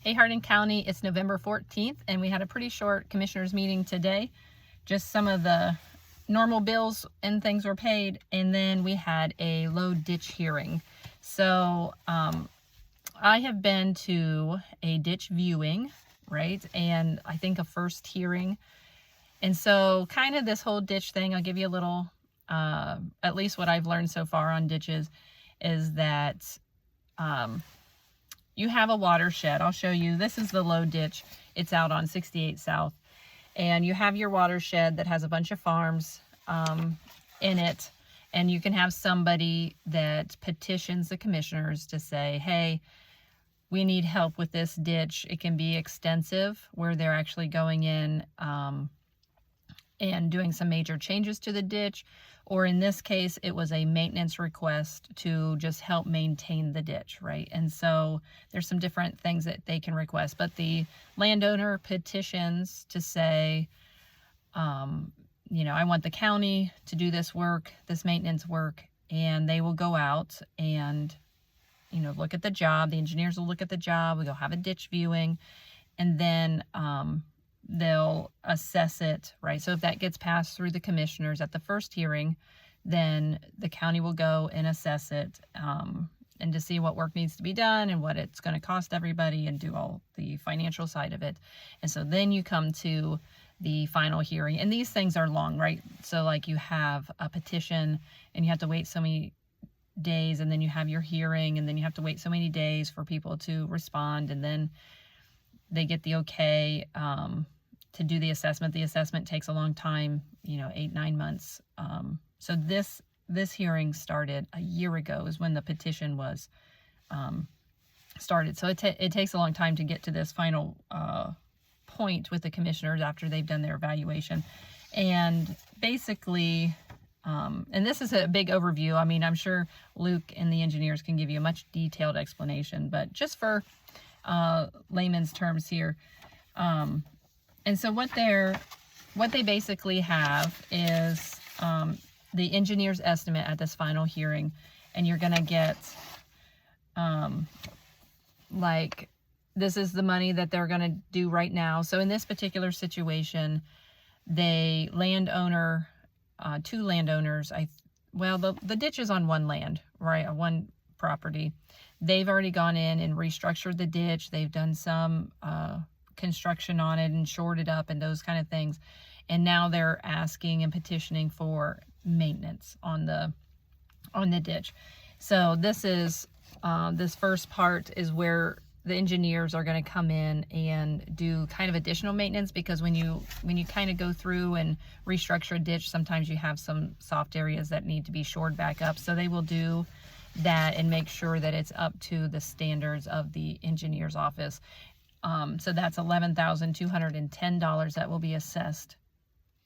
Hey, Hardin County, it's November 14th, and we had a pretty short commissioners meeting today. Just some of the normal bills and things were paid, and then we had a low ditch hearing. So I have been to a ditch viewing, right, and I think a first hearing. And so kind of this whole ditch thing, I'll give you a little, at least what I've learned so far on ditches, is that you have a watershed. I'll show you. This is the low ditch. It's out on 68 South. And you have your watershed that has a bunch of farms in it. And you can have somebody that petitions the commissioners to say, hey, we need help with this ditch. It can be extensive, where they're actually going in and doing some major changes to the ditch. Or in this case, it was a maintenance request to just help maintain the ditch, right? And so there's some different things that they can request, but the landowner petitions to say, you know, I want the county to do this work, this maintenance work, and they will go out and, you know, look at the job. The engineers will look at the job. We'll have a ditch viewing, and then they'll assess it, right? So if that gets passed through the commissioners at the first hearing, then the county will go and assess it and to see what work needs to be done and what it's going to cost everybody and do all the financial side of it. And so then you come to the final hearing, and these things are long, right? So like you have a petition and you have to wait so many days, and then you have your hearing, and then you have to wait so many days for people to respond, and then they get the okay to do the assessment. The assessment takes a long time, you know, 8-9 months. So this hearing started a year ago is when the petition was started. So it takes a long time to get to this final point with the commissioners after they've done their evaluation. And basically, and this is a big overview. I mean, I'm sure Luke and the engineers can give you a much detailed explanation, but just for layman's terms here. And so what they basically have is the engineer's estimate at this final hearing, and you're going to get like, this is the money that they're going to do right now. So in this particular situation, the landowner, two landowners, well, the ditch is on one land, right? One property. They've already gone in and restructured the ditch. They've done some construction on it and shored it up and those kind of things. And now they're asking and petitioning for maintenance on the ditch. So this is this first part is where the engineers are going to come in and do kind of additional maintenance, because when you kind of go through and restructure a ditch, sometimes you have some soft areas that need to be shored back up. So they will do that and make sure that it's up to the standards of the engineer's office. So that's $11,210 that will be assessed,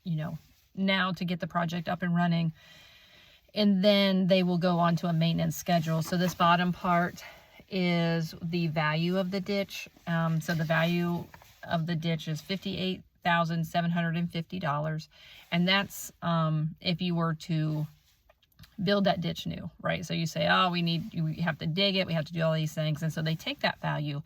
you know, now to get the project up and running. And then they will go on to a maintenance schedule. So this bottom part is the value of the ditch. So the value of the ditch is $58,750. And that's if you were to build that ditch new, right? So you say, oh, we have to dig it, we have to do all these things. And so they take that value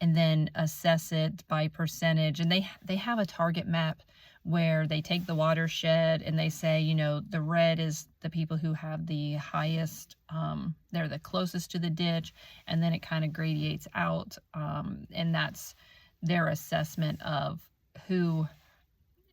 and then assess it by percentage. And they have a target map where they take the watershed and they say, you know, the red is the people who have the highest, they're the closest to the ditch, and then it kind of gradiates out, and that's their assessment of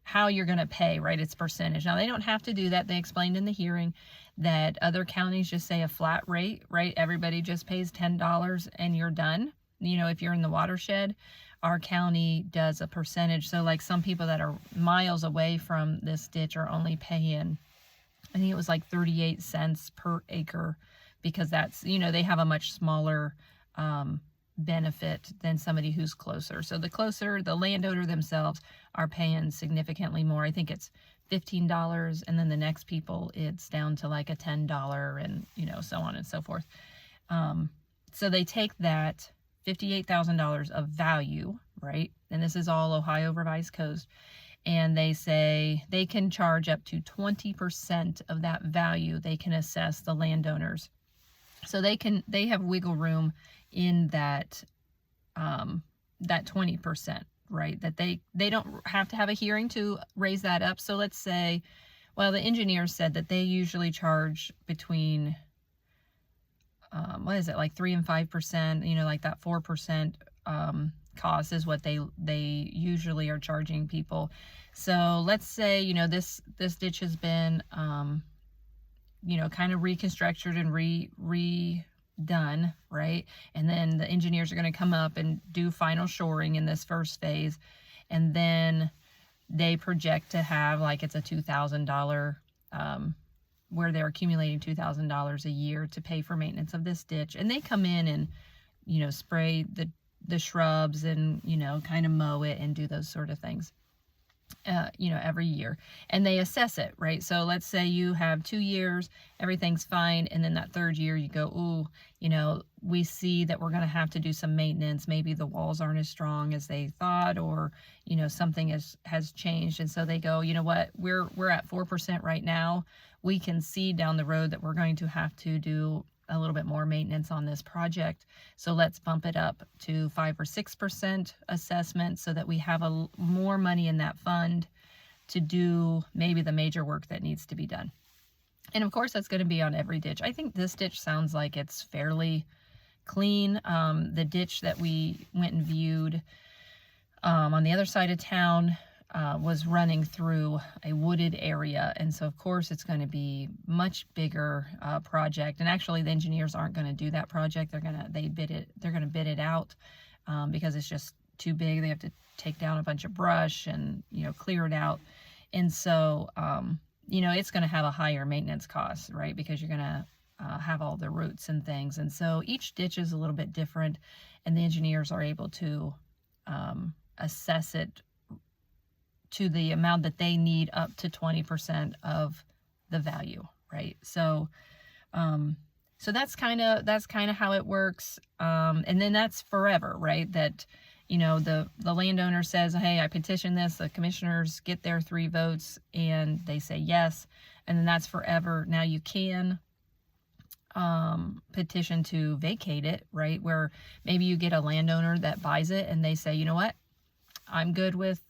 how you're going to pay, right? It's percentage. Now, they don't have to do that. They explained in the hearing that other counties just say a flat rate, right? Everybody just pays $10 and you're done. You know, if you're in the watershed, our county does a percentage. So like some people that are miles away from this ditch are only paying, I think it was like 38 cents per acre, because that's, you know, they have a much smaller benefit than somebody who's closer. So the closer, the landowner themselves are paying significantly more. I think it's $15, and then the next people it's down to like a $10, and, you know, so on and so forth. So they take that $58,000 of value, right? And this is all Ohio Revised Code. And they say they can charge up to 20% of that value. They can assess the landowners. So they have wiggle room in that that 20%, right? That they don't have to have a hearing to raise that up. So let's say, well, the engineers said that they usually charge between, what is it, like 3 and 5%, you know, like that 4% cost is what they usually are charging people. So let's say, you know, this ditch has been, you know, kind of reconstructed and redone, right? And then the engineers are going to come up and do final shoring in this first phase. And then they project to have, like, it's a $2,000, where they're accumulating $2,000 a year to pay for maintenance of this ditch. And they come in and, you know, spray the shrubs and, you know, kind of mow it and do those sort of things, you know, every year. And they assess it, right? So let's say you have 2 years, everything's fine. And then that third year you go, ooh, you know, we see that we're going to have to do some maintenance. Maybe the walls aren't as strong as they thought, or, you know, something has changed. And so they go, you know what, we're at 4% right now. We can see down the road that we're going to have to do a little bit more maintenance on this project. So let's bump it up to 5 or 6% assessment so that we have more money in that fund to do maybe the major work that needs to be done. And of course, that's going to be on every ditch. I think this ditch sounds like it's fairly clean. The ditch that we went and viewed on the other side of town was running through a wooded area, and so of course it's going to be much bigger project. And actually, the engineers aren't going to do that project. They're going to bid it out because it's just too big. They have to take down a bunch of brush and, you know, clear it out. And so you know, it's going to have a higher maintenance cost, right? Because you're going to have all the roots and things. And so each ditch is a little bit different, and the engineers are able to assess it to the amount that they need, up to 20% of the value, right? So so that's kind of how it works. And then that's forever, right? That, you know, the landowner says, hey, I petition this, the commissioners get their 3 votes and they say yes, and then that's forever. Now you can petition to vacate it, right? Where maybe you get a landowner that buys it and they say, you know what, I'm good with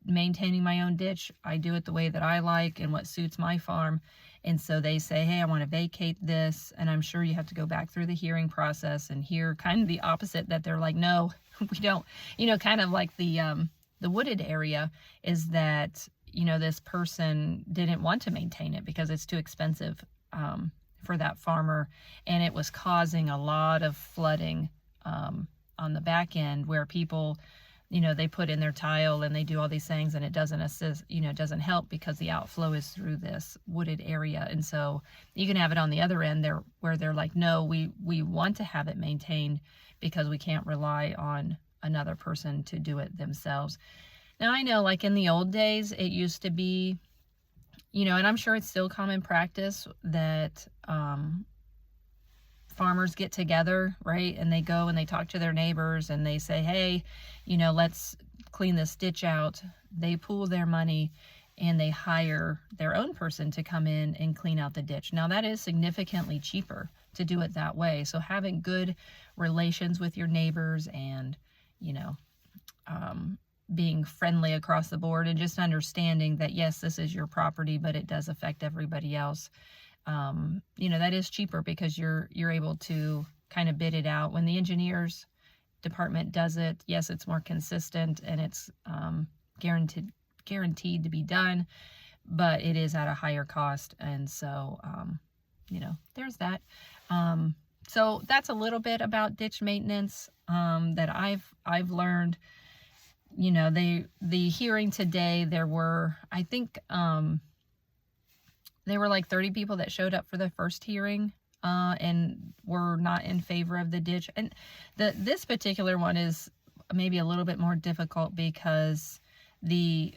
maintaining my own ditch. I do it the way that I like and what suits my farm. And so they say, hey, I want to vacate this. And I'm sure you have to go back through the hearing process and hear kind of the opposite, that they're like, no, we don't. You know, kind of like the wooded area is that, you know, this person didn't want to maintain it because it's too expensive for that farmer. And it was causing a lot of flooding on the back end, where people, you know, they put in their tile and they do all these things and it doesn't assist, you know, it doesn't help because the outflow is through this wooded area. And so you can have it on the other end there, where they're like, no, we want to have it maintained because we can't rely on another person to do it themselves. Now, I know, like in the old days, it used to be, you know, and I'm sure it's still common practice that farmers get together, right? And they go and they talk to their neighbors and they say, hey, you know, let's clean this ditch out. They pool their money and they hire their own person to come in and clean out the ditch. Now, that is significantly cheaper to do it that way. So having good relations with your neighbors and, you know, being friendly across the board, and just understanding that, yes, this is your property, but it does affect everybody else. You know, that is cheaper because you're able to kind of bid it out. When the engineers department does it, yes, it's more consistent and it's guaranteed to be done, but it is at a higher cost. And so, you know, there's that. So that's a little bit about ditch maintenance that I've learned. You know, the hearing today, there were, I think, there were like 30 people that showed up for the first hearing and were not in favor of the ditch. And this particular one is maybe a little bit more difficult because the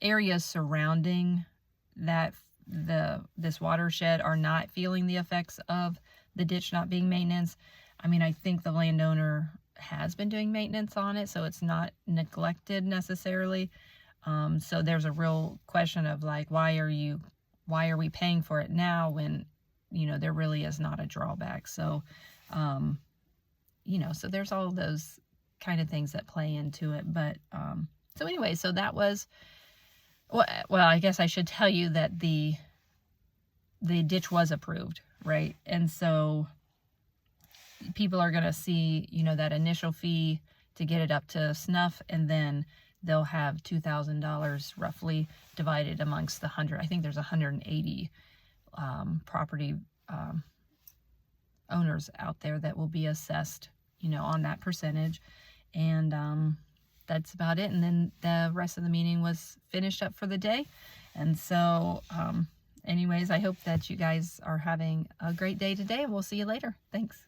areas surrounding this watershed are not feeling the effects of the ditch not being maintenance. I mean, I think the landowner has been doing maintenance on it, so it's not neglected necessarily. So there's a real question of like, why are we paying for it now when, you know, there really is not a drawback? So, you know, so there's all those kind of things that play into it. But so anyway, so that was, well, I guess I should tell you that the ditch was approved, right? And so people are going to see, you know, that initial fee to get it up to snuff, and then they'll have $2,000 roughly divided amongst the 100. I think there's 180 property owners out there that will be assessed, you know, on that percentage. And that's about it. And then the rest of the meeting was finished up for the day. And so anyways, I hope that you guys are having a great day today. We'll see you later. Thanks.